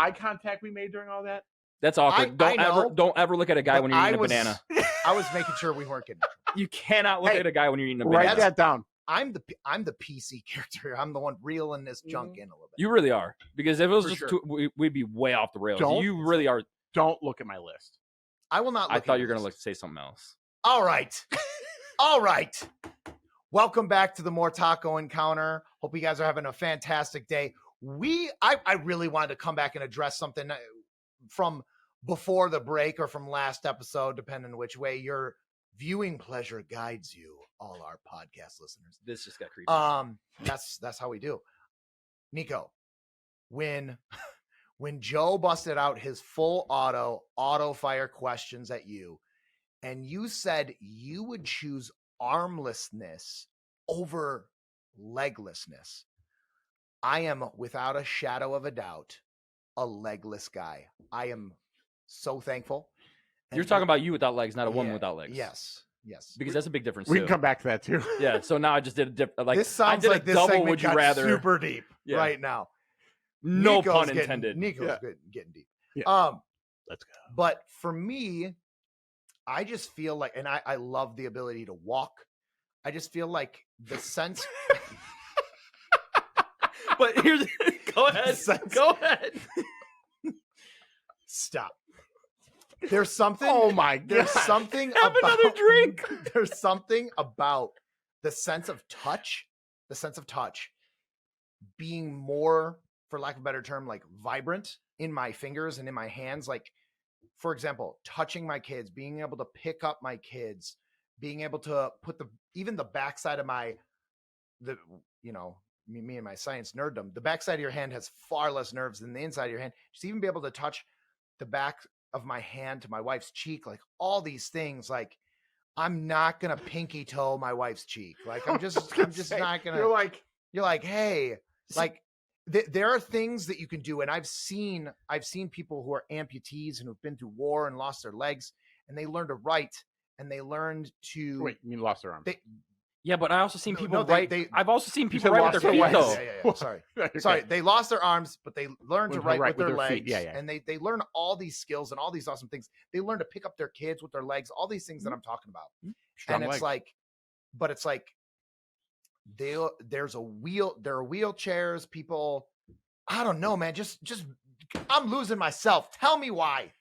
eye contact we made during all that? That's awkward. Don't ever look at a guy when you're eating a banana. I was making sure we weren't getting. You cannot look at a guy when you're eating a banana. Write that down. I'm the PC character. I'm the one reeling this junk in a little bit. You really are, because if it was we'd be way off the rails. You really are. Don't look at my list. I will not. I thought you were going to say something else. All right. All right. Welcome back to the Moretako encounter. Hope you guys are having a fantastic day. I really wanted to come back and address something from before the break or from last episode, depending on which way your viewing pleasure guides you, all our podcast listeners. This just got creepy. That's how we do. Nico, when Joe busted out his full auto fire questions at you, and you said you would choose armlessness over leglessness, I am, without a shadow of a doubt, a legless guy. I am so thankful. You're talking about you without legs, not a woman without legs. Yes. Because that's a big difference. We can come back to that too. Yeah. So now I just did a dip. Like this sounds like this double. segment Would you got rather? Super deep right now. No pun intended. Nico's getting deep. Yeah. Let's go. But for me, I just feel like, and I love the ability to walk. I just feel like the sense. But here's go ahead. Go ahead. Stop. There's something. Oh my God. There's something Have about another drink. There's something about the sense of touch. The sense of touch being more, for lack of a better term, like vibrant in my fingers and in my hands. Like, for example, touching my kids, being able to pick up my kids, being able to put even the backside of me and my science nerddom, the backside of your hand has far less nerves than the inside of your hand. Just even be able to touch the back of my hand to my wife's cheek, like all these things, like I'm not going to pinky toe my wife's cheek. Like I'm just not going to, you're like, hey, like there are things that you can do. And I've seen people who are amputees and who've been through war and lost their legs, and they learned to write, and they learned to wait, you mean lost their arms? Yeah, but I also seen people write. I've also seen people write with their feet, though. Yeah. Sorry. Okay. Sorry. They lost their arms, but they learned to write with their legs. Feet. Yeah. And they learn all these skills and all these awesome things. They learn to pick up their kids with their legs, all these things that I'm talking about. Strong and it's legs. there are wheelchairs, people. I don't know, man. Just I'm losing myself. Tell me why.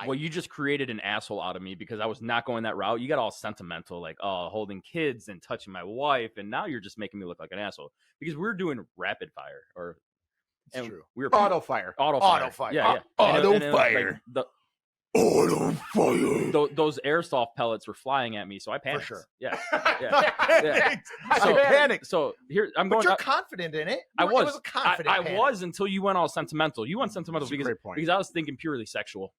Well, you just created an asshole out of me because I was not going that route. You got all sentimental, like, oh, holding kids and touching my wife. And now you're just making me look like an asshole because we're doing rapid fire it's true. We were auto fire. Yeah. Auto fire. Auto fire. Those airsoft pellets were flying at me, so I panicked. For sure. Yeah. I panicked. So here I'm going. But you're confident in it. I was. It was a confident. I was until you went all sentimental. You went sentimental because I was thinking purely sexual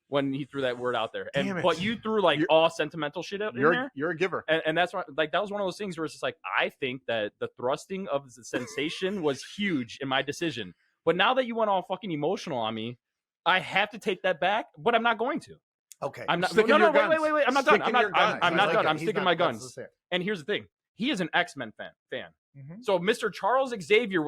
when he threw that word out there. But you threw like all sentimental shit out in there. You're a giver, and that's why that was one of those things where it's just like I think that the thrusting of the sensation was huge in my decision. But now that you went all fucking emotional on me, I have to take that back, but I'm not going to. Okay. I'm not. Wait. I'm not done. I'm not done. I'm sticking my guns. Fair. And here's the thing: he is an X-Men fan. Mm-hmm. So Mr. Charles Xavier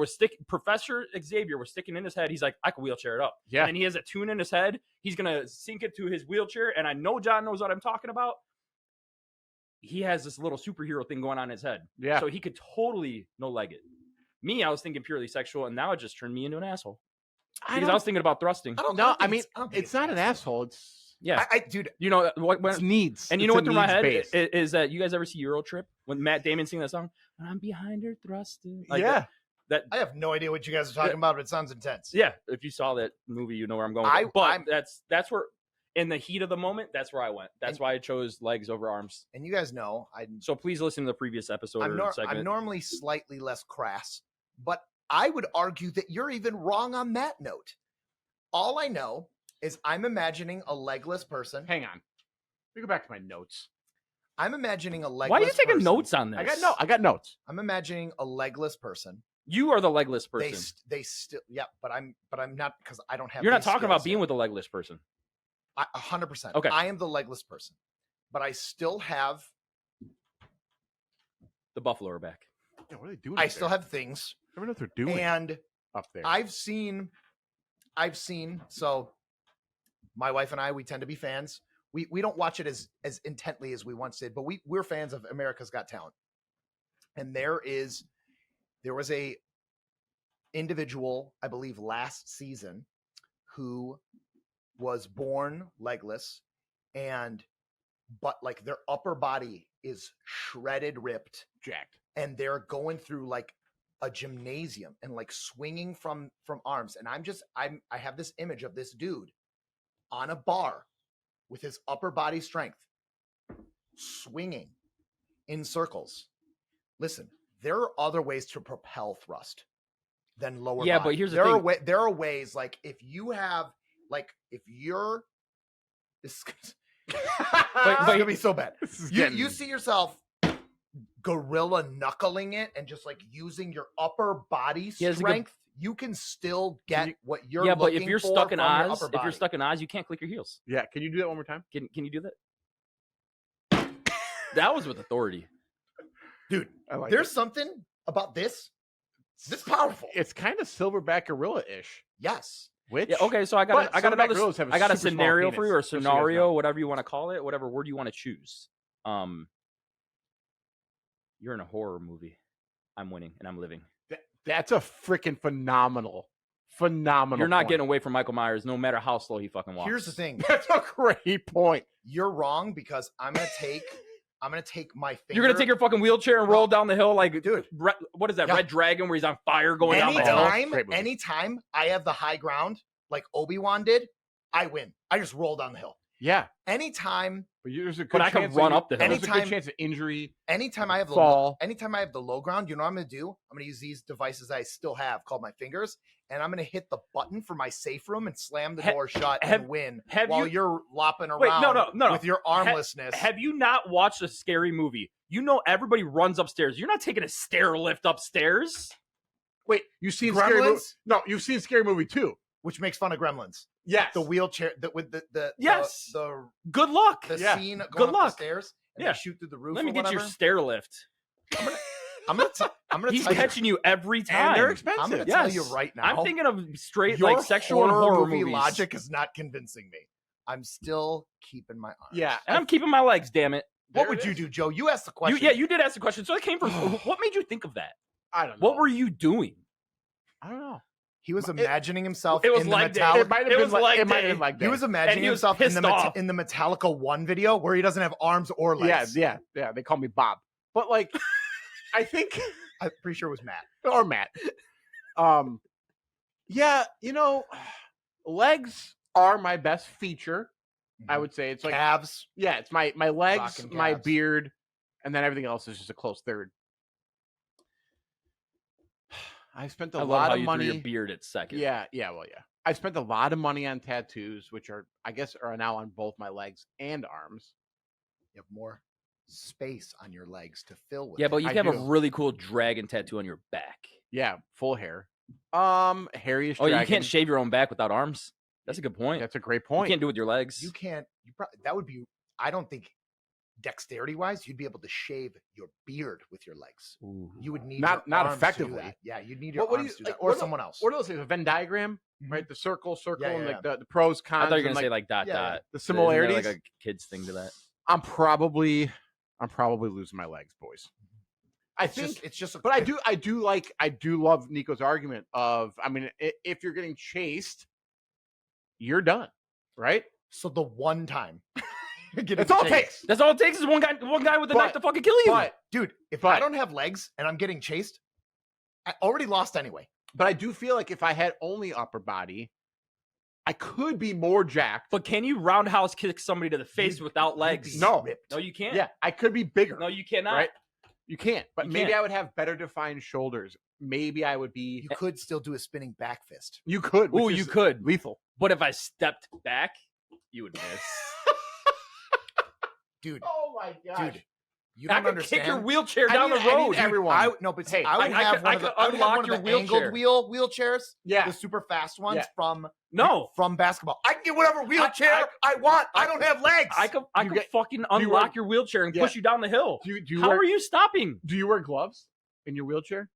Professor Xavier was sticking in his head. He's like, I can wheelchair it up. Yeah. And he has a tune in his head. He's gonna sync it to his wheelchair. And I know John knows what I'm talking about. He has this little superhero thing going on in his head. Yeah. So he could totally no leg it. Me, I was thinking purely sexual, and now it just turned me into an asshole. Because I was thinking about thrusting. It's not an asshole. It's dude. You know what? It's needs. And you know what through my head is that you guys ever see Euro Trip when Matt Damon sing that song? I'm behind her thrusting. Like that. I have no idea what you guys are talking about, but it sounds intense. Yeah, if you saw that movie, you know where I'm going. That's where, in the heat of the moment, that's where I went. That's why I chose legs over arms. And you guys know, so please listen to the previous episode. I'm normally slightly less crass, but I would argue that you're even wrong on that note. All I know is I'm imagining a legless person. Hang on. Let me go back to my notes. I'm imagining a legless person. Why are you taking notes on this? I got notes. I'm imagining a legless person. You are the legless person. They still, but I'm not, because I don't have. You're not talking about being with a legless person. 100%. Okay. I am the legless person, but I still have the buffalo are back. Yeah, what are they doing? I still have things. I don't know what they're doing. And up there, I've seen I've seen, so my wife and I, we tend to be fans. We don't watch it as intently as we once did, but we're fans of America's Got Talent. And there was a individual, I believe last season, who was born legless, but like their upper body is shredded, ripped, Jacked. and they're going through like a gymnasium and like swinging from arms. And I have this image of this dude on a bar with his upper body strength swinging in circles. Listen, there are other ways to propel thrust than lower Yeah, body. but here's the thing. There are ways, like if you're this is gonna be so bad. You see yourself gorilla knuckling it and just like using your upper body strength, you can still get what you're looking for. Yeah, but if you're stuck in Oz, you can't click your heels. Yeah, can you do that one more time? Can you do that? That was with authority. Dude, Like there's something about this powerful. It's kind of silverback gorilla-ish. Yes. Which? Yeah, okay, so I got a scenario for you, or so scenario, whatever you want to call it, whatever word you want to choose. You're in a horror movie. I'm winning and I'm living. That's a freaking phenomenal. You're not getting away from Michael Myers, no matter how slow he fucking walks. Here's the thing. That's a great point. You're wrong, because I'm gonna take my finger. You're gonna take your fucking wheelchair and roll down the hill like, dude. What is that? Yeah. Red Dragon, where he's on fire going down the hill. Anytime I have the high ground, like Obi-Wan did, I win. I just roll down the hill. Yeah. Anytime. There's a good chance I can run up the hill. There's a good chance of injury. Anytime I have anytime I have the low ground, you know what I'm gonna do? I'm gonna use these devices I still have called my fingers, and I'm gonna hit the button for my safe room and slam the door shut and win while you're lopping around with your armlessness. Have you not watched a scary movie? You know everybody runs upstairs. You're not taking a stair lift upstairs. Wait, you've seen Gremlins? Scary Movie? No, you've seen Scary Movie 2. Which makes fun of Gremlins. Yes. The wheelchair with the yes. The good luck. The scene going up the stairs and they shoot through the roof. Let me get your stair lift. I'm gonna He's catching you every time. And they're expensive. I'm gonna tell you right now. I'm thinking of straight your like sexual and horror movie movies. logic is not convincing me. I'm still keeping my arms. Yeah. And I'm keeping my legs, damn it. What would you do, Joe? You asked the question. You did ask the question. So it came from what made you think of that? I don't know. What were you doing? I don't know. He was imagining himself it was in like the Metallica. It might have been like He was imagining himself in the Metallica 1 video where he doesn't have arms or legs. Yeah. They call me Bob. But like, I think I'm pretty sure it was Matt. Or Matt. Yeah, legs are my best feature. I would say it's like calves. Yeah, it's my legs, my beard, and then everything else is just a close third. I spent a lot of money. Threw your beard at second. Yeah. I spent a lot of money on tattoos, which are now on both my legs and arms. You have more space on your legs to fill with. Yeah, but you have a really cool dragon tattoo on your back. Yeah, full hair. Hairiest dragon. You can't shave your own back without arms. That's a good point. That's a great point. You can't do it with your legs. You can't. That would be. I don't think. Dexterity wise, you'd be able to shave your beard with your legs. Ooh. You would need not effectively. Yeah, you'd need your arms to do that, or someone else. What else is a Venn diagram? Right, the circle, Yeah, and like the pros, cons. I thought you were gonna say like dot. The similarities. Isn't there like a kid's thing to that. I'm probably losing my legs, boys. But I do love Nico's argument of, I mean, if you're getting chased, you're done, right? So the one time. That's all it takes. That's all it takes is one guy with a knife to fucking kill you. But, dude, if I don't have legs and I'm getting chased, I already lost anyway. But I do feel like if I had only upper body, I could be more jacked. But can you roundhouse kick somebody to the face without legs? No. No, you can't. Yeah, I could be bigger. No, you cannot. Right? You can't. But maybe can't. I would have better defined shoulders. Maybe I would be... You could still do a spinning back fist. You could. Oh, you could. Lethal. But if I stepped back, you would miss. Dude. Oh my gosh. Dude. You don't understand. Kick your wheelchair down the road. Everyone. I would have one of the angled wheelchairs. Yeah. The super fast ones from basketball. I can get whatever wheelchair I want. I don't have legs. I could fucking unlock your wheelchair and push you down the hill. How are you stopping? Do you wear gloves in your wheelchair?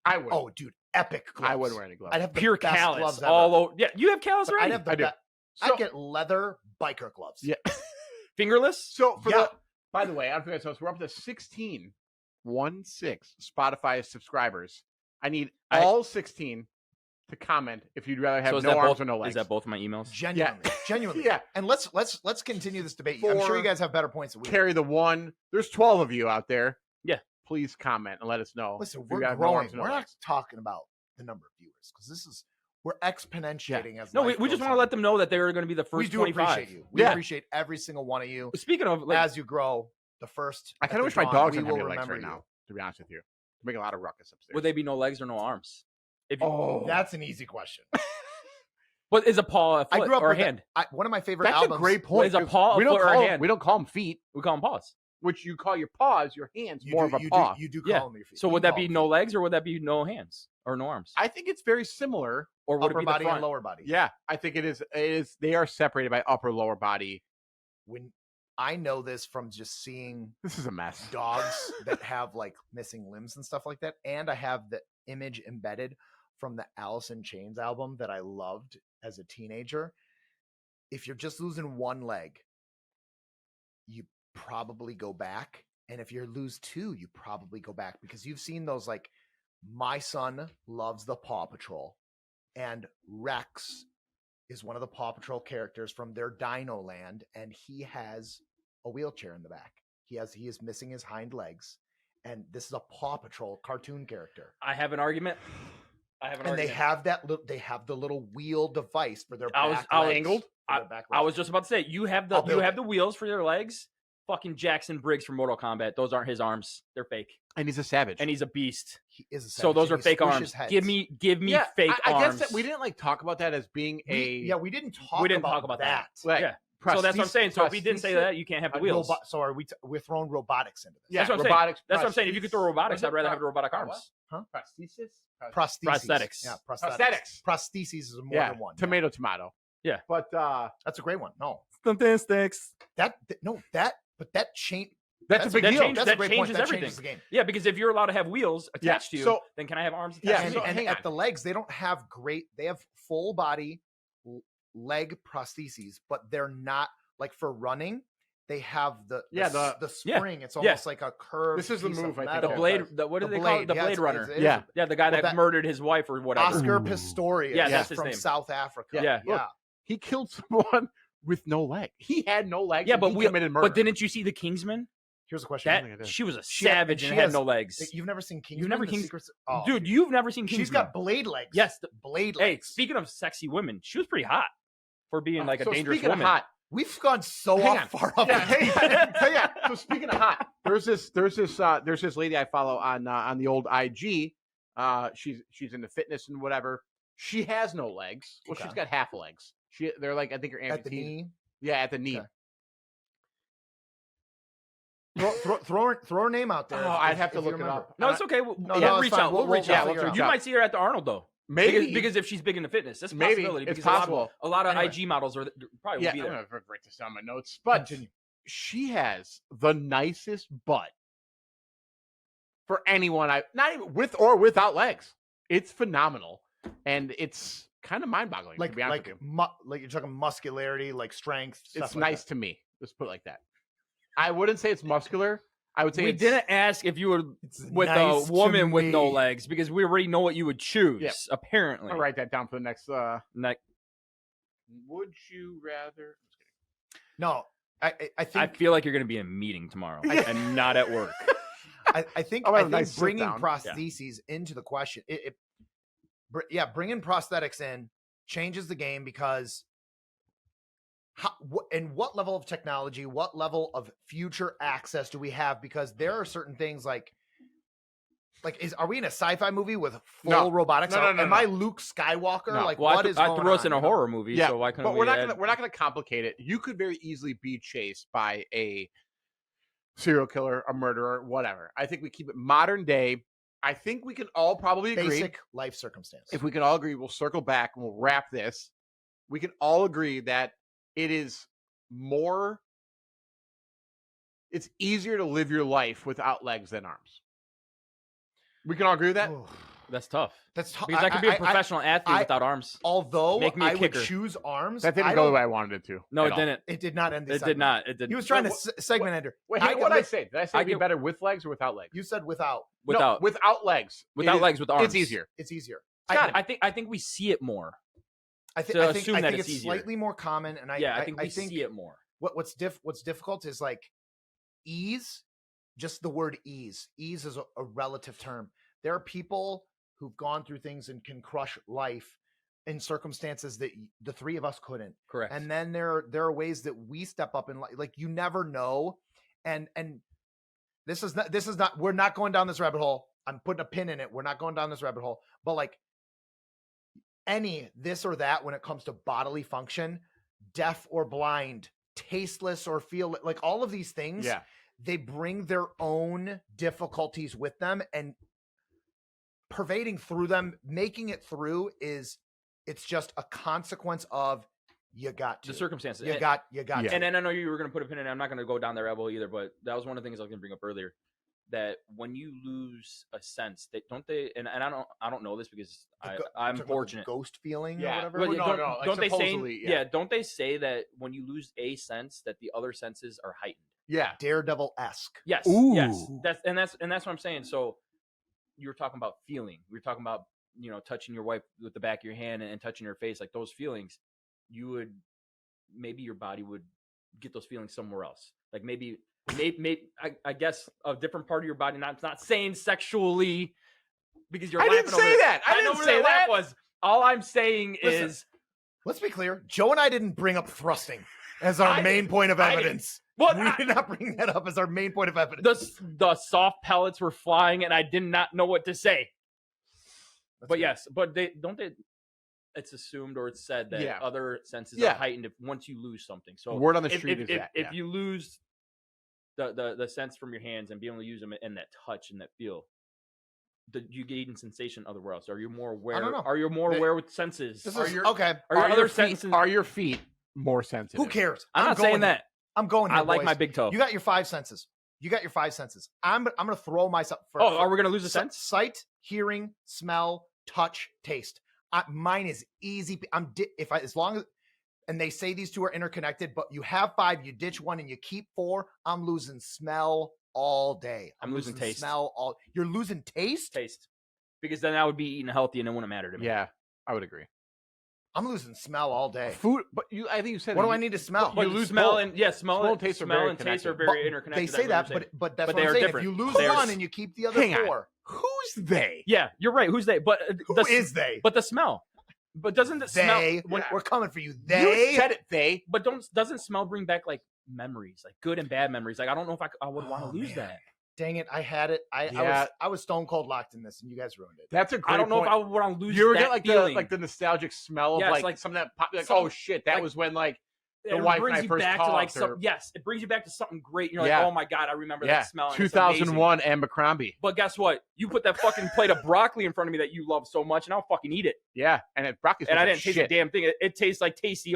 I would. Oh, dude. epic gloves. I wouldn't wear any gloves. I'd have the Pure best callus gloves ever. all over. Yeah, you have callus But already. I'd have the I do. I'd get leather biker gloves. Yeah. Fingerless. So for Yeah. by the way, I forgot. So we're up to 16 Spotify subscribers. I need all 16 to comment if you'd rather have no arms or no legs. Is that both of my emails? Genuinely. Yeah. And let's continue this debate. I'm sure you guys have better points than we do. Carry the one. There's 12 of you out there. Yeah. Please comment and let us know. Listen, if we're you have no growing. arms or no We're not legs. talking about the number of viewers because we're exponentiating as No, life we just goes want to on. let them know that they're going to be the first We do 25. appreciate you. We Yeah. appreciate every single one of you. Speaking of, like, As you grow, the first. I at kind of the wish my dawn, dogs we didn't have will any legs remember right you. now, to be honest with you. To make a lot of ruckus upstairs. would they be no legs or no arms? If you, Oh, That's an easy question. But is a paw a I foot grew up or a with hand? One of my favorite that's albums. a great point. Is a 'cause paw a we don't foot or a call hand? them, we don't call them feet, We call them paws. which you call your paws. Your hands You more do- of a you paw. Do, you do call Yeah. them your feet. So You would can that call be them no feet. legs or would that be no hands or no arms? I think it's very similar. Or would Upper it be body the and front? lower body. Yeah, I think it is. It is. They are separated by upper lower body. When I know this from just seeing This is a mess. dogs that have like missing limbs and stuff like that, and I have the image embedded from the Alice in Chains album that I loved as a teenager. If you're just losing one leg, you probably go back, and if you lose two, you probably go back because you've seen those. Like, my son loves the Paw Patrol, and Rex is one of the Paw Patrol characters from their Dino Land, and he has a wheelchair in the back. He is missing his hind legs, and this is a Paw Patrol cartoon character. I have an argument. And they have they have the little wheel device for their I was back legs, angled. for their back I legs. was just about to say you have I'll build it. the wheels for your legs. Fucking Jackson Briggs from Mortal Kombat. Those aren't his arms. They're fake. And he's a savage. And he's a beast. He is a So savage, those and are he fake squishes arms. heads. Give me yeah, fake I arms. guess that we didn't like talk about that as being a. We didn't talk. We didn't about talk about that. Like, Yeah. So that's what I'm saying. So if we didn't say prosthesis- that, you can't have the wheels. So are we? We're throwing robotics into this. Yeah, That's what I'm saying. robotics. That's what I'm saying. If you could throw robotics, Was it I'd rather have the robotic what? arms. Prosthesis. Prostheses. Prosthetics. Yeah, Prosthetics. Prostheses is more Yeah, than one. tomato, tomato. Yeah. But That's a great one. No, Statistics. that change. that's a big that deal. changes- That's a great point. changes That everything. changes the game. Yeah, because if you're allowed to have wheels attached to you, so- then can I have arms attached Yeah, to And, me? so and hang at on. the legs, they don't have great. They have full body leg prostheses, but they're not like for running. They have the spring. It's almost like a curve. This is the move, I think, The okay. blade. What do they call it? The Blade Runner. Yeah. Yeah, the guy Well, that that- murdered his wife or whatever. Oscar Ooh. Pistorius Yeah, that's his from name. South Africa. Yeah. yeah. He killed someone with no leg. He had no legs. Yeah, and but he committed murder. But didn't you see the Kingsman? Here's a question. think I That did. she was a She had- savage and and she had has- no legs. You've never seen Kingsman? never The Kings- Secrets- Oh, Dude, you've never seen Kingsman. she's got blade legs. Yes, blade Hey, legs. speaking of sexy women, she was pretty hot for being like a So dangerous speaking woman. of hot, We've gone so hang on. far off. Yeah, the hang deep on. end. So speaking of hot, there's this lady I follow on the old IG. She's into fitness and whatever. She has no legs. Well, Okay. she's got half legs. They're like, I think, are At the amputated. knee. Yeah, at the knee. Okay. Throw her name out there. Oh, I'd have to if you look it remember. up. No, it's okay. We'll No, no, reach it's fine. out. We'll reach we'll out. figure it You out. might see her at the Arnold though. Maybe Because if she's big into fitness, that's a Maybe. possibility. It's Because a lot of- possible. A lot of Anyway. IG models are probably yeah, will be I'm there. gonna write this down my notes. But Continue. she has the nicest butt for anyone. Not even with or without legs. It's phenomenal, and it's kind of mind-boggling. Like to be honest with you. like you're talking muscularity, like strength. Stuff It's like nice to me. Let's put it like that. I wouldn't say it's muscular. I would say We it's, didn't ask if you were It's with nice a to woman with no me. legs because we already know what you would choose. Yeah. Apparently, I'll write that down for the next. Like, Would you rather? No, I I think feel like you're going to be in a meeting tomorrow and not at work. I think I'll have a I think nice bringing sit-down. prostheses into the question, bringing prosthetics in changes the game because and what level of technology, what level of future access do we have? Because there are certain things like are we in a sci-fi movie with full No. robotics? No, Am I Luke Skywalker? No. Like Well, what is I going threw us on, in a you know? horror movie, Yeah, so why couldn't but we're we? not gonna complicate it. You could very easily be chased by a serial killer, a murderer, whatever. I think we keep it modern day. I think we can all probably agree. Basic life circumstance. If we can all agree, we'll circle back and we'll wrap this. We can all agree that it is more. It's easier to live your life without legs than arms. We can all agree with that. Ooh. That's tough. That's tough. Because I could be a professional athlete without arms. Although Make me a I would kicker. choose arms. That didn't go the way I wanted it to. No, at it all. didn't. It did not end the It segment. did not. It did. He was trying Wait, to segment ender. Wait, what did I say? Did I say it'd be better with legs or without legs? You said without. No, without legs. Without legs, with arms. It's easier. It's easier. I think we see it more. I think it's easier. slightly more common, and I think we see it more. What's difficult is like ease. Just the word ease. Ease is a relative term. There are people who've gone through things and can crush life in circumstances that the three of us couldn't. Correct. And then there are ways that we step up in life. Like you never know. And this is not, we're not going down this rabbit hole. I'm putting a pin in it. We're not going down this rabbit hole, but like any this or that, when it comes to bodily function, deaf or blind, tasteless or feel like all of these things, they bring their own difficulties with them, and pervading through them, making it through it's just a consequence of you got to. The circumstances. You got to. And then I know you were going to put a pin in it. I'm not going to go down that rabbit hole either, but that was one of the things I was going to bring up earlier, that when you lose a sense, that don't they, and I don't know this because I'm fortunate. Ghost feeling or whatever. Well, don't they say don't they say that when you lose a sense that the other senses are heightened? Yeah. Daredevil-esque. Yes. Ooh. Yes. That's what I'm saying. So you were talking about feeling. We were talking about, touching your wife with the back of your hand and touching her face, like those feelings. Maybe your body would get those feelings somewhere else. Like maybe I guess a different part of your body. Not saying sexually, because you're. I didn't say that. I didn't say that. Was all I'm saying is. Let's be clear. Joe and I didn't bring up thrusting as our main point of evidence. What? We did not bring that up as our main point of evidence. The soft pellets were flying, and I did not know what to say. Yes, but it's assumed or it's said that other senses are heightened once you lose something. So word on the street if you lose the sense from your hands and be able to use them and that touch and that feel, you gain sensation otherwhere else. Are you more aware? I don't know. Are you more aware with senses? Are your senses? Are your feet more sensitive? Who cares? I'm not saying that. I'm going here, I like boys. my big toe. You got your five senses. I'm going to throw myself. Are we going to lose a sense? Sight, hearing, smell, touch, taste. Mine is easy. As long as, and they say these two are interconnected, but you have five, you ditch one and you keep four. I'm losing smell all day. I'm losing taste. You're losing taste? Taste. Because then I would be eating healthy and it wouldn't matter to me. Yeah, I would agree. I'm losing smell all day. Food, but I think you said. What do I need to smell? You lose smell and smell and taste are very interconnected. They say that, but that's what I'm saying. Different. If you lose one and you keep the other four, who's they? Yeah, you're right. Who's they? But who is they? But the smell. But doesn't the smell? We're coming for you. They you said it. They. But doesn't smell bring back like memories, like good and bad memories? Like I don't know if I would want to lose that. Dang it! I had it. I was stone cold locked in this, and you guys ruined it. That's a great. I don't know point. if I would want to lose. You ever that get feeling. the nostalgic smell of like some of that pop, like oh shit, that was when like the it wife brings and I you first back to like talked. yes, it brings you back to something great. And you're like, oh my god, I remember that smell. 2001 and Abercrombie. But guess what? You put that fucking plate of broccoli in front of me that you love so much, and I'll fucking eat it. Yeah, and broccoli. And I didn't taste a damn thing. It tastes like tasty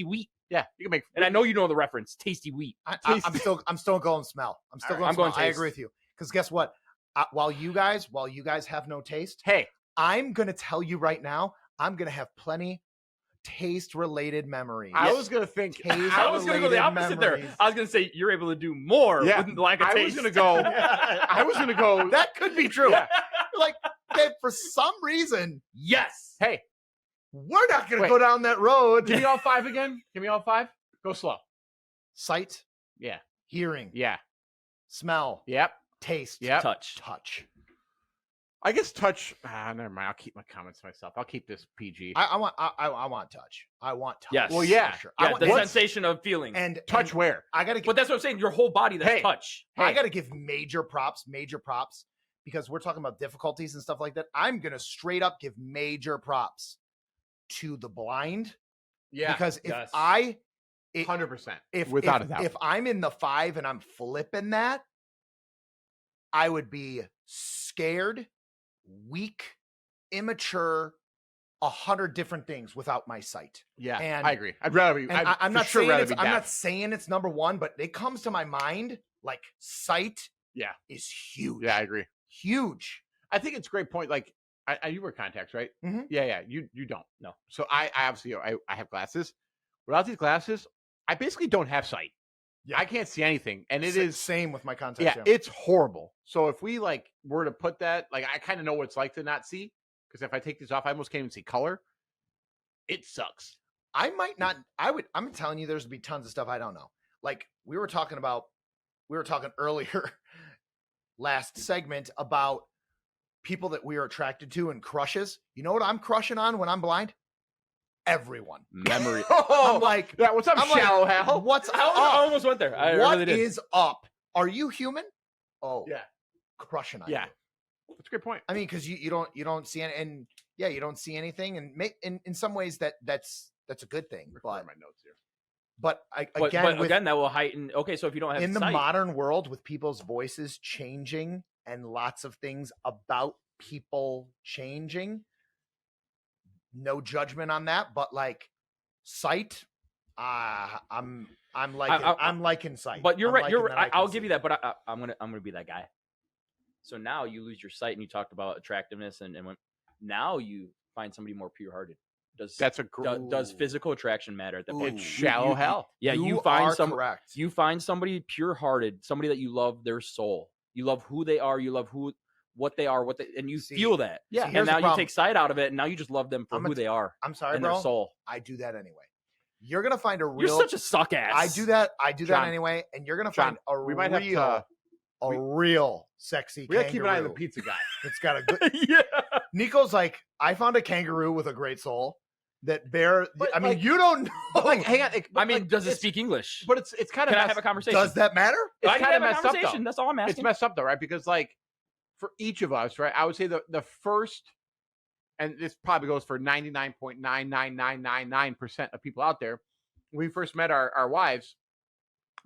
wheat. Yeah, you can make. And I know you know the reference, tasty wheat. I'm still going smell. I'm still going. Smell. I agree with you because guess what? While you guys have no taste, hey, I'm gonna tell you right now, I'm gonna have plenty taste-related memories. I was gonna think. I was gonna go the opposite there. I was gonna say you're able to do more with lack of taste. I was gonna go. That could be true. Yeah. Like for some reason, yes. Hey, we're not gonna go down that road. Give me all five again. Give me all five. Go slow. Sight. Yeah. Hearing. Yeah. Smell. Yep. Taste. Yep. Touch. I guess touch. Never mind. I'll keep my comments to myself. I'll keep this PG. I want touch. I want touch. Yes. Well, yeah. Sure. Yeah, the sensation of feeling and touch where I gotta. But that's what I'm saying. Your whole body. That's touch. I gotta give major props because we're talking about difficulties and stuff like that. I'm gonna straight up give major props to the blind. Yeah. Because if 100%. Without a doubt. If I'm in the 5 and I'm flipping that, I would be scared, weak, immature, 100 different things without my sight. Yeah, and I agree. I'd rather be. I'm not saying it's number one, but it comes to my mind like sight. Yeah, is huge. Yeah, I agree. Huge. I think it's a great point. Like you wear contacts, right? Mhm. Yeah. You don't. No. So I obviously I have glasses. Without these glasses, I basically don't have sight. Yeah. I can't see anything, and it is same with my contacts. yeah, it's horrible. So if we like were to put that, like, I kind of know what it's like to not see, because if I take these off, I almost can't even see color. It sucks. I might not. I'm telling you, there's be tons of stuff I don't know. Like we were talking earlier last segment about people that we are attracted to and crushes. You know what I'm crushing on when I'm blind? Everyone. Memory. I'm like, Yeah, what's up, I'm like, shallow hell? what's I up? almost went there. I What really did. is up? Are you human? Oh, Yeah, crushing on yeah. you. That's a great point. I mean, because you don't see any, and yeah, you don't see anything, and in some ways that's a good thing. Recording my notes here. But But again, that will heighten. Okay, so if you don't have in the sight, modern world with people's voices changing and lots of things about people changing, no judgment on that, but like sight, I'm liking sight. but you're I'm right. liking You're that right. I can I'll give see. you that. But I'm gonna be that guy. So now you lose your sight, and you talked about attractiveness, and when now you find somebody more pure-hearted. Does physical attraction matter at that point? It's shallow hell. Yeah, you find are correct. You find somebody pure-hearted, somebody that you love their soul. You love who they are. You love what they are. And you feel that. Yeah. And now you take sight out of it, and now you just love them for who they are. I'm sorry, and bro. their soul. I do that anyway. You're gonna find a real. You're such a suck ass. I do that John, anyway, and you're gonna John, find a we might have to, real sexy. We gotta keep an eye on the kangaroo. pizza guy. It's got a good. Yeah. Nico's like, I found a kangaroo with a great soul that bear. But, I mean, like- you don't know. But like, hang on. I mean, does it speak English? But it's kind of. Can I have a conversation? Does that matter? It's I can kind of have a messed up, conversation. though. That's all I'm asking. It's messed up though, right? Because like for each of us, right? I would say the first, and this probably goes for 99.99999% of people out there. When we first met our wives,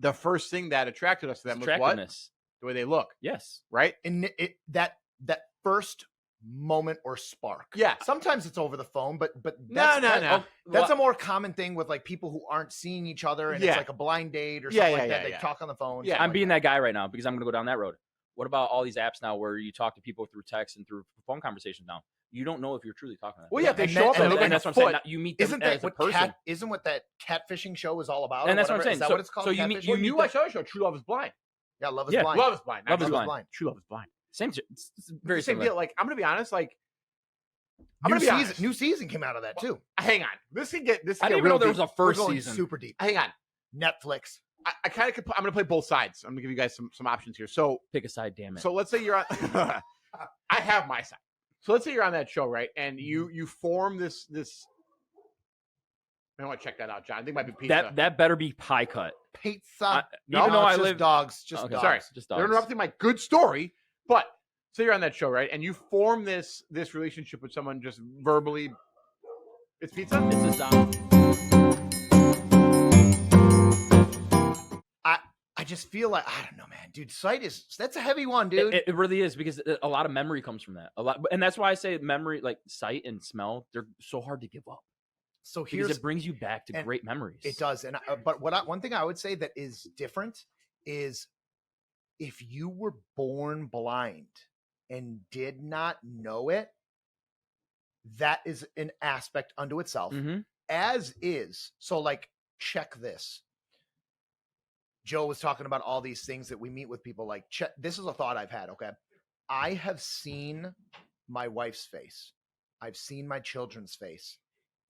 the first thing that attracted us to them was what? Attractiveness. The way they look, Yes. right? And that first moment or spark. Yeah. Sometimes it's over the phone, but No. that's a more common thing with like people who aren't seeing each other, and Yeah. it's like a blind date or Yeah, something like yeah, that. They yeah. talk on the phone. Yeah. something I'm like being that guy right now because I'm going to go down that road. What about all these apps now where you talk to people through text and through phone conversations now? You don't know if you're truly talking to them. Well, yeah, if they And show then- up and and look then like that's a what I'm saying. foot. Now, you meet them Isn't as that a person. isn't what that catfishing show is all about? And or that's what I'm whatever? saying. Is that So- what it's called? so you meet- Catfishing? you Well, meet you watch other show, True Love is Blind. yeah, Love is Yeah. blind. Love is Blind. Love is Love blind. True Love is Blind. Same. It's Very very same similar. deal. Like I'm gonna be honest. Like I'm New gonna be season, honest. new season came out of that too. Hang on. This can get I didn't even real know there was deep. a first We're going season. super deep. Hang on. Netflix. I kind of. I'm gonna play both sides. I'm gonna give you guys some options here. So Pick a side, damn it. So let's say you're on. I have my side. So let's say you're on that show, right? And you form this. I want to check that out, John. I think it might be pizza. that better be pie cut. Pizza. Even though I it's just live- dogs. Just Okay, dogs. Sorry, Just they're dogs. interrupting my good story. But say you're on that show, right? And you form this relationship with someone just verbally. It's pizza. It's a sound. I just feel like I don't know, man, dude. Sight that's a heavy one, dude. It really is because a lot of memory comes from that. A lot, and that's why I say memory, like sight and smell, they're so hard to give up so because here's it brings you back to and great memories. it does, and but one thing I would say that is different is if you were born blind and did not know it, that is an aspect unto itself. Mm-hmm. As is. So like, check this. Joe was talking about all these things that we meet with people like, this is a thought I've had. Okay. I have seen my wife's face. I've seen my children's face,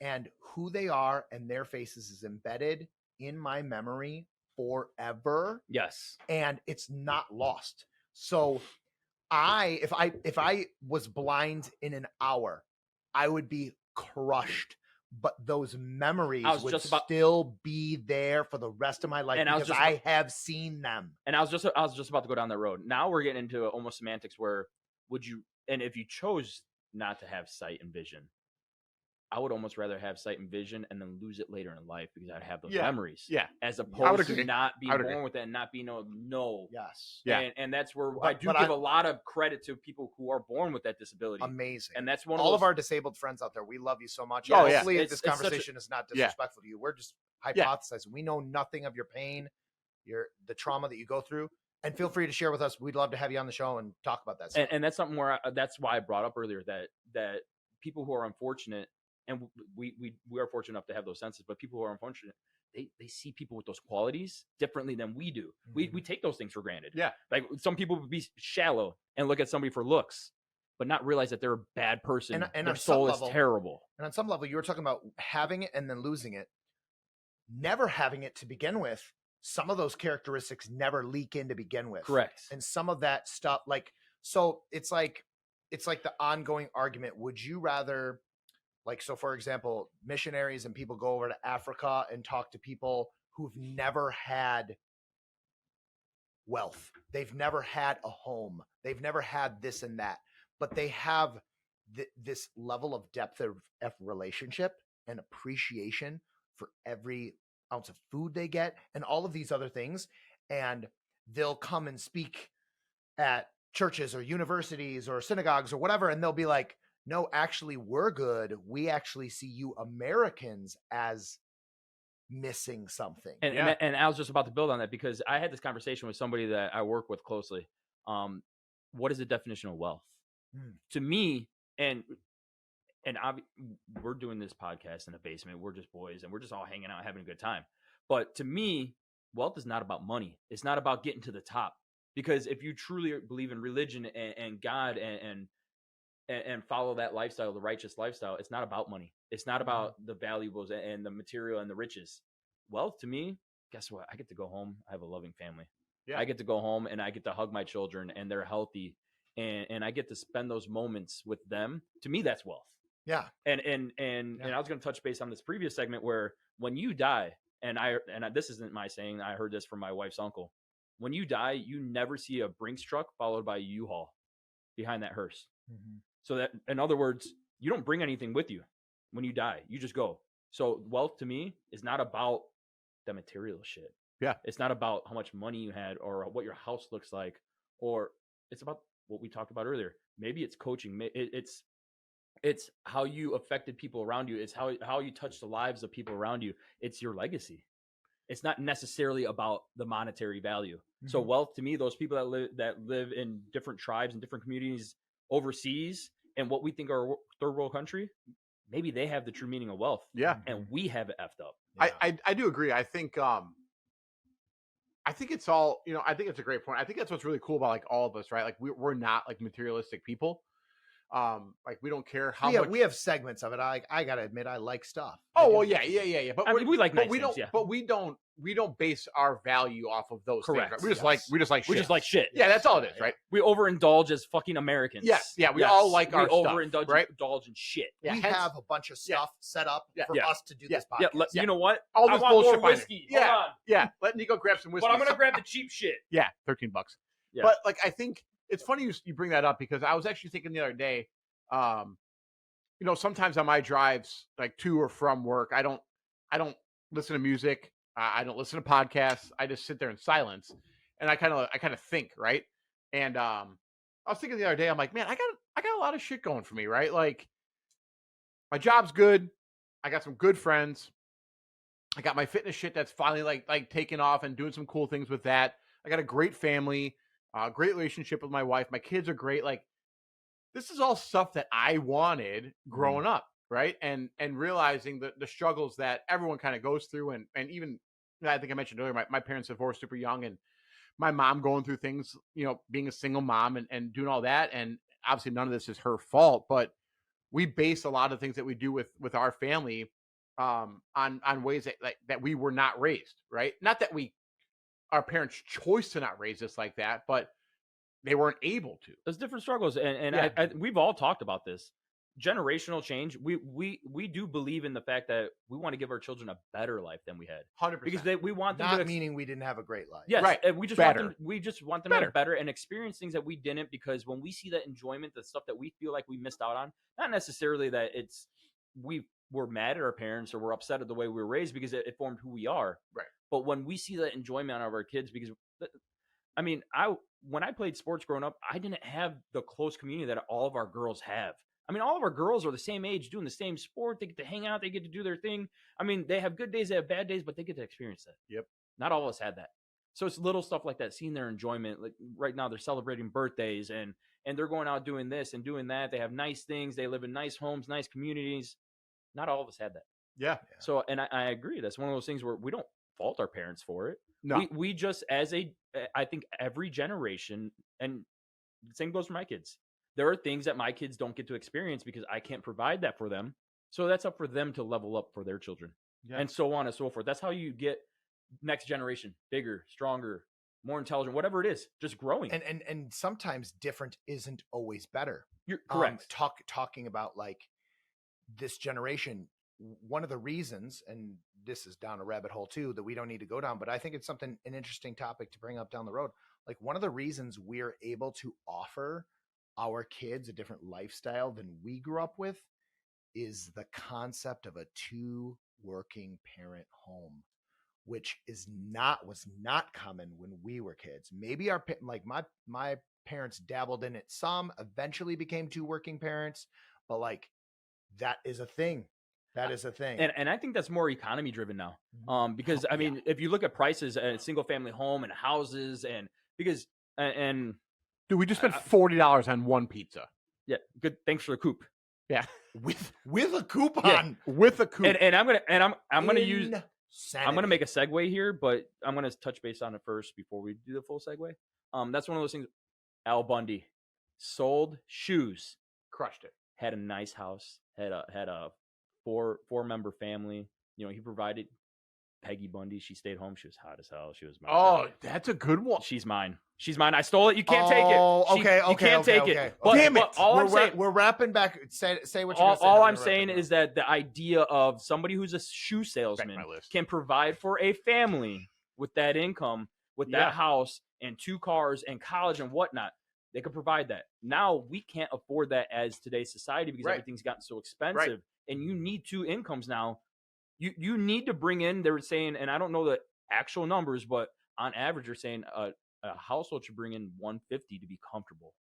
and who they are and their faces is embedded in my memory forever. Yes. And it's not lost. So if I was blind in an hour, I would be crushed. But those memories would still be there for the rest of my life because I have seen them. And I was just about to go down that road. Now we're getting into almost semantics where if you chose not to have sight and vision, I would almost rather have sight and vision and then lose it later in life because I'd have those memories. Yeah. As opposed to not being born with it and not being no. Yes. Yeah. And that's where I give a lot of credit to people who are born with that disability. Amazing. And that's all of our disabled friends out there. We love you so much. Oh, hopefully yeah. this conversation is not disrespectful to you. We're just hypothesizing. We know nothing of your pain, the trauma that you go through. And feel free to share with us. We'd love to have you on the show and talk about that stuff. And that's something where that's why I brought up earlier that people who are unfortunate, and we are fortunate enough to have those senses, but people who are unfortunate, they see people with those qualities differently than we do. We take those things for granted. Yeah. Like some people would be shallow and look at somebody for looks, but not realize that they're a bad person and their soul is terrible. And on some level, you were talking about having it and then losing it. Never having it to begin with, some of those characteristics never leak in to begin with. Correct. And some of that stuff, like, so it's like the ongoing argument. Would you rather, like, so for example, missionaries and people go over to Africa and talk to people who've never had wealth. They've never had a home. They've never had this and that, but they have this level of depth of relationship and appreciation for every ounce of food they get and all of these other things. And they'll come and speak at churches or universities or synagogues or whatever. And they'll be like, no, actually, we're good. We actually see you Americans as missing something. And I was just about to build on that because I had this conversation with somebody that I work with closely. What is the definition of wealth? To me, and we're doing this podcast in the basement. We're just boys and we're just all hanging out, having a good time. But to me, wealth is not about money. It's not about getting to the top. Because if you truly believe in religion and God and follow that lifestyle, the righteous lifestyle, it's not about money. It's not about the valuables and the material and the riches. Wealth to me, guess what? I get to go home. I have a loving family. Yeah. I get to go home and I get to hug my children and they're healthy. And I get to spend those moments with them. To me, that's wealth. Yeah. And I was going to touch base on this previous segment where when you die, and this isn't my saying, I heard this from my wife's uncle. When you die, you never see a Brinks truck followed by a U-Haul behind that hearse. So that, in other words, you don't bring anything with you when you die. You just go. So wealth to me is not about the material shit. Yeah. It's not about how much money you had or what your house looks like, or it's about what we talked about earlier. Maybe it's coaching. It's how you affected people around you. It's how you touch the lives of people around you. It's your legacy. It's not necessarily about the monetary value. So wealth to me, those people that live in different tribes and different communities overseas and what we think are a third world country, maybe they have the true meaning of wealth. Yeah. And we have it effed up. Yeah. I do agree. I think it's all, I think it's a great point. I think that's what's really cool about like all of us, right? Like we're not like materialistic people. Like we don't care how much. We have segments of it. I gotta admit, I like stuff. Oh well, yeah. But I mean, we like, but we don't. But we don't base our value off of those things. Right? We just like shit. We just like shit. Yeah, that's all it is, right? We overindulge as fucking Americans. Yeah. We all like our overindulge, stuff, right? Indulge in shit. Yeah, we have a bunch of stuff set up for us to do this podcast. You know what? All this bullshit. More whiskey. Yeah. Hold on. Yeah. Let Nico grab some whiskey. But I'm gonna grab the cheap shit. Yeah, $13. Yeah. But like, I think it's funny you bring that up because I was actually thinking the other day. Sometimes on my drives, like to or from work, I don't listen to music. I don't listen to podcasts. I just sit there in silence, and I kind of think, right? And I was thinking the other day, I'm like, man, I got a lot of shit going for me, right? Like, my job's good. I got some good friends. I got my fitness shit that's finally like taking off and doing some cool things with that. I got a great family, great relationship with my wife. My kids are great. Like, this is all stuff that I wanted growing up, right? And realizing the struggles that everyone kind of goes through. And even, I think I mentioned earlier, my parents divorced super young, and my mom going through things, being a single mom and doing all that. And obviously none of this is her fault, but we base a lot of things that we do with our family on ways that we were not raised, right? Not that our parents' choice to not raise us like that, but they weren't able to. There's different struggles, and we've all talked about this. Generational change. We do believe in the fact that we want to give our children a better life than we had. 100%. Because we want them not meaning we didn't have a great life. Yes, right. And we just want them to have better and experience things that we didn't. Because when we see that enjoyment, the stuff that we feel like we missed out on, not necessarily that we're mad at our parents or we're upset at the way we were raised because it formed who we are. Right. But when we see that enjoyment out of our kids, because when I played sports growing up, I didn't have the close community that all of our girls have. I mean, all of our girls are the same age, doing the same sport. They get to hang out. They get to do their thing. I mean, they have good days, they have bad days, but they get to experience that. Yep. Not all of us had that. So it's little stuff like that, seeing their enjoyment. Like right now, they're celebrating birthdays and they're going out doing this and doing that. They have nice things. They live in nice homes, nice communities. Not all of us had that. Yeah. So, and I agree. That's one of those things where we don't fault our parents for it. No. We just, I think every generation, and the same goes for my kids. There are things that my kids don't get to experience because I can't provide that for them. So that's up for them to level up for their children, and so on and so forth. That's how you get next generation bigger, stronger, more intelligent, whatever it is, just growing. And sometimes different isn't always better. You're correct. Talking about like this generation, one of the reasons, and this is down a rabbit hole too, that we don't need to go down, but I think it's an interesting topic to bring up down the road. Like one of the reasons we're able to offer our kids a different lifestyle than we grew up with is the concept of a 2 working parent home, which was not common when we were kids. Maybe my parents dabbled in it some, eventually became 2 working parents, but like that is a thing. That is a thing. And I think that's more economy driven now. Because I mean, if you look at prices at a single family home and houses and dude, we just spent $40 on one pizza. Yeah. Good. Thanks for the coupe. Yeah. With a coupon. Yeah, with a coupe. And I'm gonna make a segue here, but I'm gonna touch base on it first before we do the full segue. That's one of those things. Al Bundy sold shoes, crushed it, had a nice house, had a 4-member family. You know, he provided. Peggy Bundy, she stayed home. She was hot as hell. She was mine. Oh, that's a good one. She's mine. I stole it. You can't take it. Okay. You can't take it. But, damn it. But we're wrapping back. Say what you're going to say. All I'm saying is that the idea of somebody who's a shoe salesman can provide for a family with that income, with that house and 2 cars and college and whatnot. They could provide that. Now we can't afford that as today's society because everything's gotten so expensive, and you need 2 incomes now. You need to bring in. They were saying, and I don't know the actual numbers, but on average, they're saying a household should bring in $150 to be comfortable.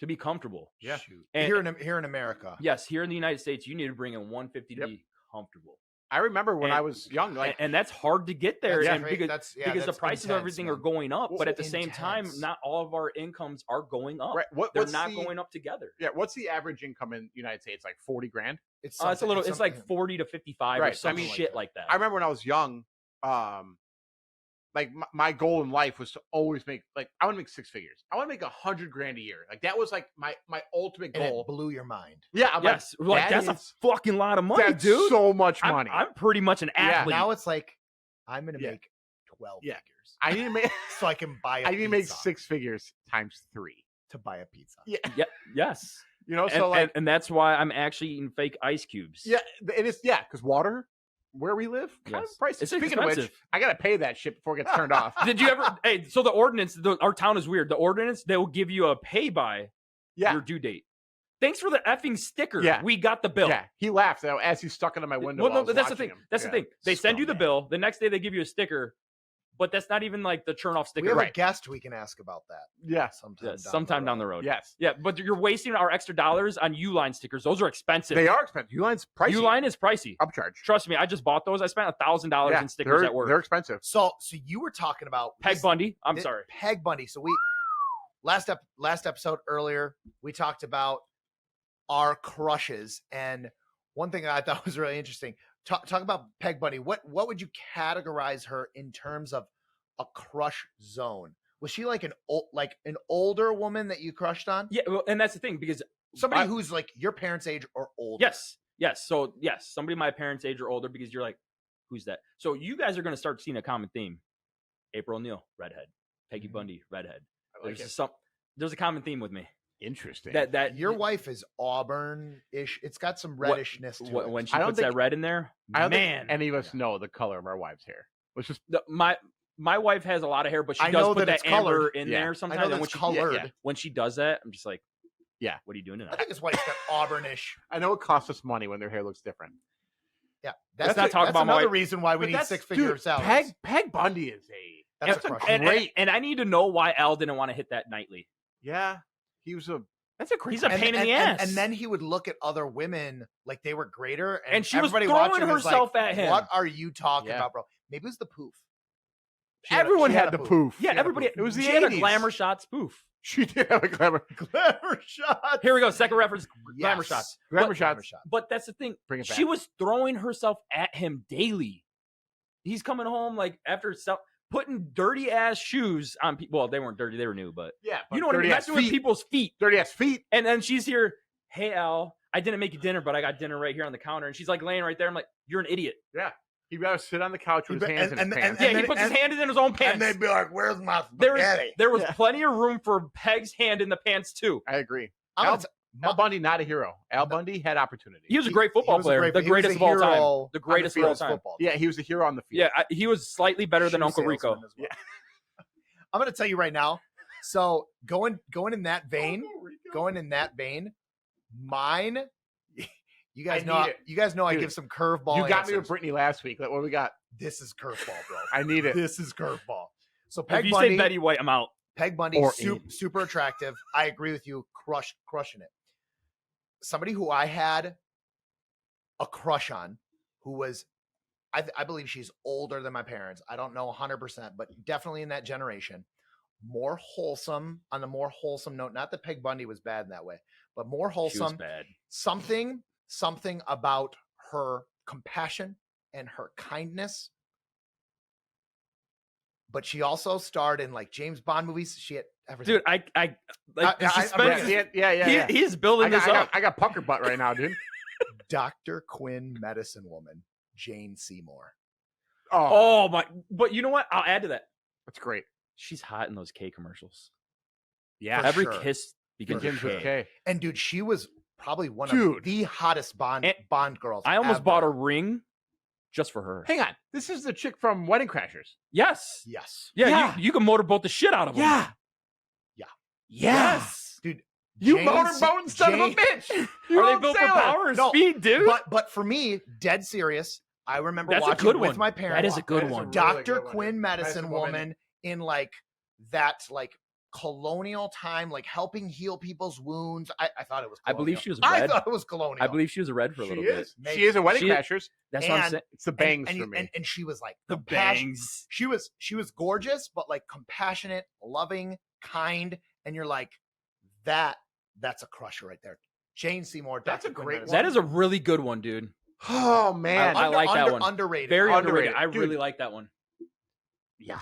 To be comfortable, yeah. And here in America, yes, here in the United States, you need to bring in $150 to be comfortable. I remember when I was young, and that's hard to get there, because the prices of everything are going up. But at the same time, not all of our incomes are going up. Right. They're not going up together. Yeah. What's the average income in the United States? Like 40 grand. It's like 40 to 55 or some shit like that. I remember when I was young, like my goal in life was to always make, like, I want to make 6 figures. I want to make $100,000 a year. Like that was like my ultimate goal. And it blew your mind. Yeah. I'm that's a fucking lot of money, dude. So much money. I'm pretty much an athlete. Now it's like, I'm going to make 12 figures. I need to make so I can buy I need to make 6 figures times 3 to buy a pizza. Yeah. Yes. You know, so and that's why I'm actually eating fake ice cubes. Yeah, it is. Yeah, because water, where we live, kind of pricey. Speaking of which, I gotta pay that shit before it gets turned off. Did you ever? Hey, so the ordinance, our town is weird. The ordinance, they will give you a pay by your due date. Thanks for the effing sticker. Yeah, we got the bill. Yeah, he laughed as he stuck it in my window. Well, no, that's the thing. That's the thing. They send you the bill. The next day they give you a sticker. But that's not even like the turn off sticker. We have a guest we can ask about that. Yeah. Sometime down the road. Yes. Yeah, but you're wasting our extra dollars on Uline stickers. Those are expensive. They are expensive. Uline's pricey. Uline is pricey. Upcharge. Trust me, I just bought those. I spent $1,000 in stickers at work. They're expensive. So you were talking about Peg Bundy. I'm sorry. Peg Bundy. So we last episode earlier, we talked about our crushes, and one thing I thought was really interesting. Talk about Peg Bundy. What would you categorize her in terms of a crush zone? Was she like an older woman that you crushed on? Yeah, well, and that's the thing, because somebody who's like your parents' age or older. Yes. So yes, somebody my parents' age or older, because you're like, who's that? So you guys are going to start seeing a common theme. April O'Neil, redhead. Peggy Bundy, redhead. There's a common theme with me. Interesting. That your wife is auburn-ish. It's got some reddishness to it. When she puts that red in there, I don't think any of us know the color of our wives' hair. It's just my wife has a lot of hair, but she does put that amber in there sometimes. I know that's colored. When she does that, I'm just like, yeah, what are you doing tonight? I think his wife's got auburnish. I know it costs us money when their hair looks different. Yeah, that's another reason why we need 6-figure salaries. Peg Bundy is that's a crush. And I need to know why Al didn't want to hit that nightly. Yeah, he's a pain in the ass. And then he would look at other women like they were greater, and she was throwing herself at him. What are you talking about, bro? Maybe it was the poof. Everyone had the poof. poof. Yeah, everybody. It was the she had a 80s. glamour shot spoof. She did have a glamour shot. Here we go. Second reference. Glamour Yes. shots. glamour But- shots. But that's the thing. Bring it She back. was throwing herself at him daily. He's coming home like after putting dirty ass shoes on people. Well, they weren't dirty; they were new. But Yeah, you know what I mean. Messing with people's feet. Dirty ass feet. And then she's here. Hey Al, I didn't make you dinner, but I got dinner right here on the counter. And she's like laying right there. I'm like, you're an idiot. He'd rather sit on the couch with his hands in his pants. Yeah, he puts his hand in his own pants. And they'd be like, "Where's my there spaghetti?" was Yeah. plenty of room for Peg's hand in the pants too. I agree. I'm Al, gonna Al Bundy, not a hero. Al Bundy had opportunity. He was a great football was a player, great- the he was a greatest of all time, hero the on greatest of field all as time. football. Yeah, he was a hero on the field. Yeah, he was slightly better than Shoe Uncle Rico. salesman as well. I'm going to tell you right now. So going in that vein, mine. You guys I know. need it. You guys know. I Dude, give some curveball. You got me with answers. Brittany last week. Like, what do we got? This is curveball, bro. I need it. This is curveball. So If Peg you Bundy, say Betty White, I'm out. Peg Bundy, Or super attractive. I agree with you. Crushing it. Somebody who I had a crush on, who was, I believe she's older than my parents. I don't know 100%, but definitely in that generation. More wholesome, on the more wholesome note. Not that Peg Bundy was bad in that way, but more She was wholesome. bad. Something about her compassion and her kindness. But she also starred in like James Bond movies. She had everything. Dude, I like the I- suspense. Yeah. He's building this up. I got pucker butt right now, dude. Dr. Quinn medicine woman, Jane Seymour. Oh my! But you know what? I'll add to that. that's great. She's hot in those K commercials. Yeah, For Every sure. kiss begins begins with with K. K. And dude, she was probably one Dude. of the hottest Bond girls. I almost ever. bought a ring just for her. Hang on, this is the chick from Wedding Crashers. Yes. Yes. Yeah. Yeah. You can motorboat the shit out of them. Yeah. Yes. Dude. You Jane motorboating son of a Jane- bitch. You Are they old built for sailor. power and No, speed, dude? But for me, dead serious. I remember That's a watching good with one. my parents. That is a good That is a one. really Dr. good one, Quinn dude. medicine Medicine woman in like that like colonial time, like helping heal people's wounds. I thought it was I colonial. believe she was I red. thot it was colonial. I believe she was a red for a She little is. bit. She is a Wedding She- Crashers. That's what I'm And- saying. It's the bangs and, for me. and she was like The compassion- bangs. She was gorgeous, but like compassionate, loving, kind, and you're like, that's a crusher right there. Jane Seymour. That's Dr. a Quinn great medicine. That is a really good one, dude. Oh man, I like that one. Underrated. Very underrated. Underrated. I Dude. really like that one. yeah.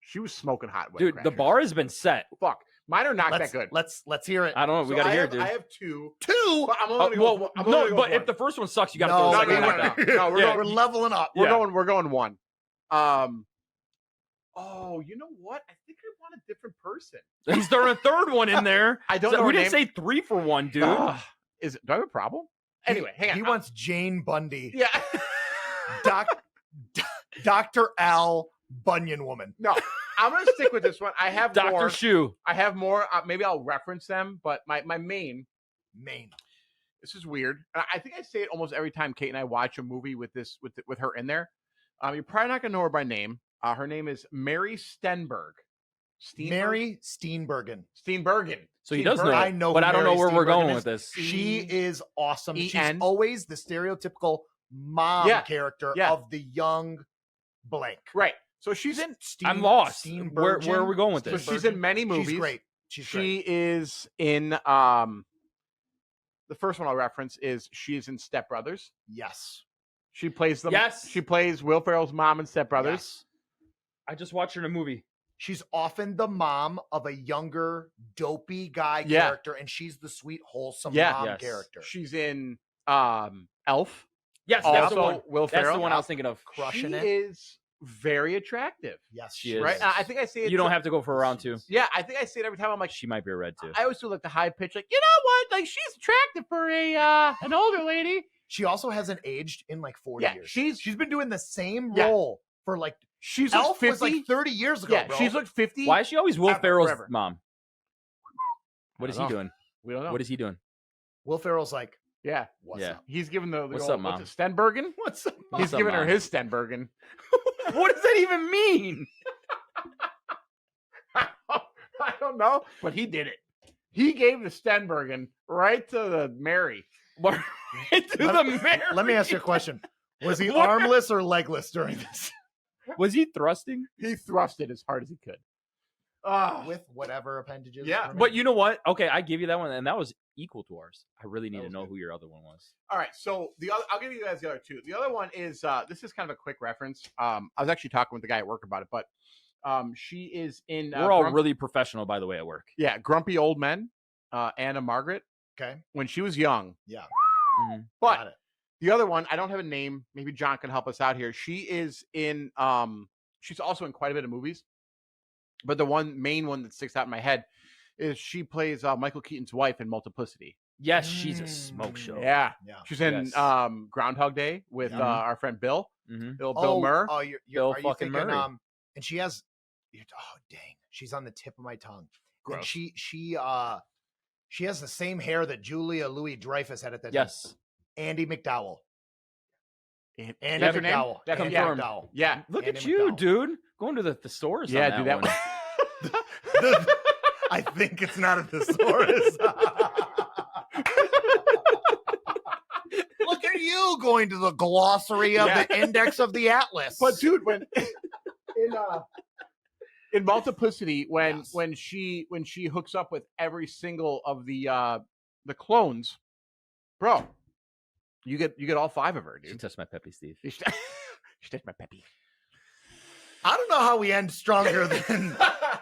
She was smoking hot. Wedding Dude, the Crashers. bar has been set. Fuck, mine are not let's, that good. Let's hear it. I don't know. We So got to I hear have, it, dude. I have two. Two. But I'm Oh, only well, going. I'm only no, gonna but go if the first one sucks, you got to No, throw the no, second no, one no, down. no, we're Yeah. We're going. leveling up. We're Yeah. going. We're going one. Oh, you know what? I think I want a different person. He's throwing a third one in there. I don't So know. we her didn't name. say 3 for 1, dude. Is it? Do I have a problem? Anyway, hang on. He wants Jane Bundy. Yeah. Dr. Al Bunyan woman. No, I'm gonna stick with this one. I have Dr. more. Shoe. I have more. Maybe I'll reference them, but my main. Maine. This is weird. And I think I say it almost every time Kate and I watch a movie with her in there. You're probably not gonna know her by name. Her name is Mary Stenberg. Mary Steenburgen. Steenburgen. So he does know I it, know but who I don't know Mary where we're Steenburgen going is. with this. She is awesome. She's E-N. always the stereotypical mom Yeah. character Yeah. of the young blank. Right. So she's in. I'm lost. Steenburgen. Where are we going with So this? she's in many movies. She's great. She's She great. is in. The first one I'll reference is she's in Step Brothers. Yes. She plays them. Yes. She plays Will Ferrell's mom in Step Brothers. Yes. I just watched her in a movie. She's often the mom of a younger, dopey guy Yeah. character, and she's the sweet, wholesome Yeah. mom Yes. character. She's in Elf. Yes, that's the Also, one. Will That's Ferrell. the one I was thinking of. Crushing she it. is very attractive, Yes, She is. right? I think I say it. You don't have to go for a round 2. Yeah, I think I say it every time. I'm like, She might be a red, too. I always do like the high pitch, like, you know what? Like, she's attractive for an older lady. She also hasn't aged in like 40 Yeah, years. she's- She's been doing the same Yeah. role for like She's Elf 50. was like 30 years ago, yeah, bro. she's like 50. Why is she always Will Ever, Ferrell's forever. mom? What is don't he know. doing? We don't know. What is he doing? Will Ferrell's like, Yeah, what's Yeah. up? he's giving the What's old, up, Mom? what's it, Stenbergen. What's up? What's He's up, giving her Mom? his Stenbergen. What does that even mean? I don't know, but he did it. He gave the Stenbergen right to the Mary. What? To the Let- Mary. Let me ask you a question. Was he What? armless or legless during this? Was he thrusting? He thrusted as hard as he could. With whatever appendages. Yeah, remain. But you know what? Okay, I give you that one, and that was equal to ours. I really need to know who your other one was. All right, so the other, I'll give you guys the other two. The other one is this is kind of a quick reference. I was actually talking with the guy at work about it, but she is in. We're all really professional, by the way, at work. Yeah, Grumpy Old Men, Anna Margaret. Okay. When she was young. Yeah. Mhm. But the other one, I don't have a name. Maybe John can help us out here. She is in. She's also in quite a bit of movies. But the main one that sticks out in my head is she plays Michael Keaton's wife in Multiplicity. Yes, she's a smoke show. Yeah. Yeah. She's in Groundhog Day with our friend Bill. Mhm. Bill Murr. Oh, you're Bill are you fucking thinking, Murray. and she has. Oh dang, she's on the tip of my tongue. Gross. And she has the same hair that Julia Louis-Dreyfus had at that time. Yes. Andy McDowell. Andy Andy her name? McDowell. That's Andy confirmed. McDowell. Yeah. Look Andy at you, McDowell. dude. Going to the thesaurus. Yeah, on do that that one. one. I think it's not a thesaurus. Look at you going to the glossary of the index of the atlas. But dude, when in Multiplicity, when she hooks up with every single of the clones, bro, you get all 5 of her, She dude. touched my peppy, Steve. She touched my peppy. I don't know how we end stronger than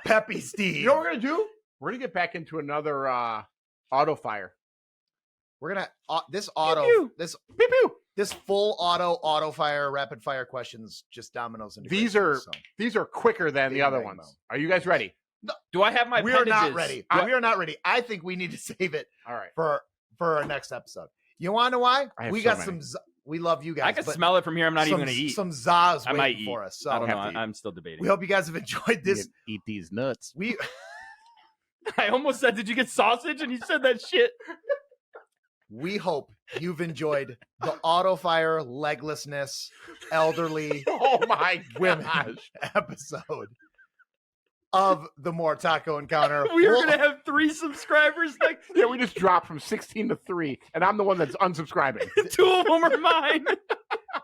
Peppy Steve. You know what we're gonna do? We're gonna get back into another auto fire. We're gonna this Pew pew. this full auto fire rapid fire questions just dominoes into These greatness, are so. these are quicker than the Big other bang ones. bang. Are you guys ready? Do I have my We are not appendages? ready. Do I- We are not ready. I think we need to save it All right. for our next episode. You want to know why? I have We so got many. we love you guys. I can but smell it from here. I'm not even some- going to eat. Some Zaz I might waiting eat. for us. So I don't know. have to eat. I'm still debating. we hope you guys have enjoyed this. Eat these nuts. We I almost said, did you get sausage? And you said that shit. we hope you've enjoyed the auto fire leglessness elderly Oh my women gosh. episode of the Moretako encounter. We were We'll- going to have 3 subscribers. Like, Yeah, we just dropped from 16 to 3, and I'm the one that's unsubscribing. 2 of them are mine.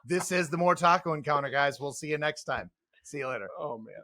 This is the Moretako encounter, guys. We'll see you next time. See you later. Oh man.